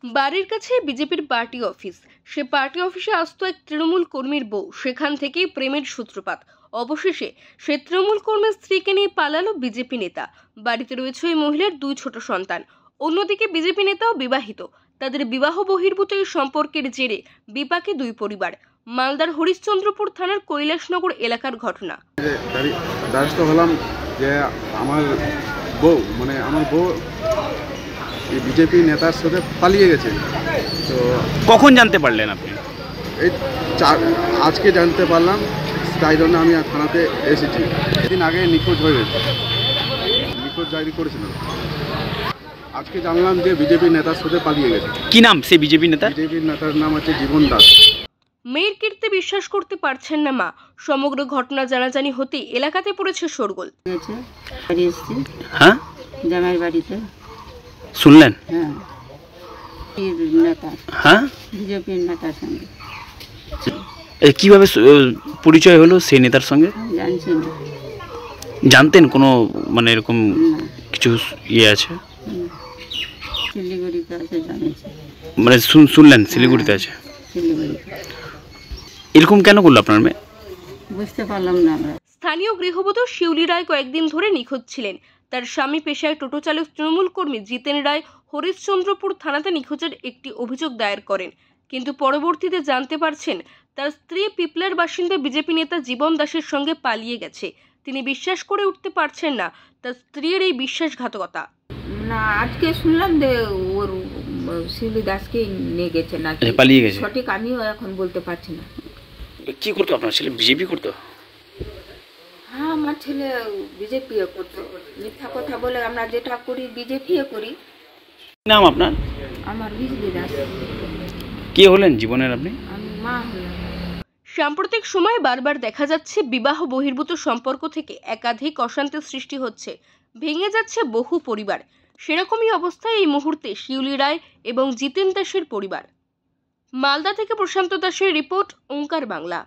বাড়ির কাছে বিজেপির পার্টি অফিস। সে পার্টি অফিসে আসতো এক তৃণমূল কর্মীর বউ। সেখান থেকেই প্রেমের সূত্রপাত। অবশেষে সে তৃণমূল কর্মীর স্ত্রীকে নিয়ে পালালো বিজেপি নেতা। বাড়িতে রয়েছে ওই মহিলার 2 ছোট সন্তান। অন্যদিকে বিজেপি নেতাও বিবাহিত। তাদের বিবাহ বহির্ভূত এই সম্পর্কের জেরে বিপাকে 2 পরিবার। মালদার হরিশ্চন্দ্রপুর থানার কৈলাসনগর এলাকার ঘটনা। দ্বারস্থ হলাম যে আমার বউ বিজেপি নেতার সাথে পালিয়ে গেছে। তো কখন জানতে পারলেন আপনি? এই আজকে জানতে পারলাম, তাই জন্য আমি থানাতে এসেছি। এদিন আগে নিখোঁজ হয়ে গেছে, নিখোঁজ ডায়েরি করেছিল। আজকে জানলাম যে বিজেপি নেতার সাথে পালিয়ে গেছে। কি নাম সেই বিজেপি নেতা? বিজেপি নেতার নাম হচ্ছে জীবন দাস। মেয়ের কীর্তি বিশ্বাস করতে পারছেন না মা। সমগ্র ঘটনা জানাজানি হতেই এলাকাতে পড়েছে শোরগোল। হ্যাঁ, জামাই বাড়িতে শুনলেন? হ্যাঁ, নেতা, হ্যাঁ, বিজেপির নেতার সঙ্গে। কিভাবে পরিচয় হলো সেই নেতার সঙ্গে? জানছি না। জানতেন কোনো এরকম কিছু আছে? শিলিগুড়িতে আছে জানিয়েছি। শুনলেন শিলিগুড়িতে আছে? শিলিগুড়িতে। এরকম কেন করলো আপনার মেয়ে? বুঝতে পারলাম না আমরা। স্থানীয় গৃহবধূ শিউলি রায় কয়েকদিন ধরে নিখোঁজ ছিলেন। তার স্বামী পেশায় টোটো চালক তৃণমূল কর্মী জিতেন রায় হরিশ্চন্দ্রপুর থানাতে নিখোঁজের একটি অভিযোগ দায়ের করেন। কিন্তু পরবর্তীতে জানতে পারছেন তার স্ত্রী পিপলার বাসিন্দা বিজেপি নেতা জীবন দাসের সঙ্গে পালিয়ে গেছে। তিনি বিশ্বাস করে উঠতে পারছেন না তার স্ত্রীর এই বিশ্বাসঘাতকতা। না, আজকে শুনলাম যে ওর শিউলি দাসকে নিয়ে গেছে না, পালিয়ে গেছে। সঠিক আমিও এখন বলতে পারছি না। কি করতো আপনার ছেলে? বিজেপি করতো? হ্যাঁ, আমার ছেলে বিজেপি করতো। মিথ্যা কথা বলে আমরা যেটা করি বিজেপি করি। নাম আপনার? আমার বিজলি দাস। কে হলেন জীবনের আপনি? আমি মা হলাম। সাম্প্রতিক সময়ে বারবার দেখা যাচ্ছে বিবাহ বহির্ভূত সম্পর্ক থেকে একাধিক অশান্তির সৃষ্টি হচ্ছে, ভেঙে যাচ্ছে বহু পরিবার। সেরকমই অবস্থায় এই মুহূর্তে শিউলি রায় এবং জিতেন দাসের পরিবার। মালদা থেকে প্রশান্ত দাসের রিপোর্ট, ওঙ্কার বাংলা।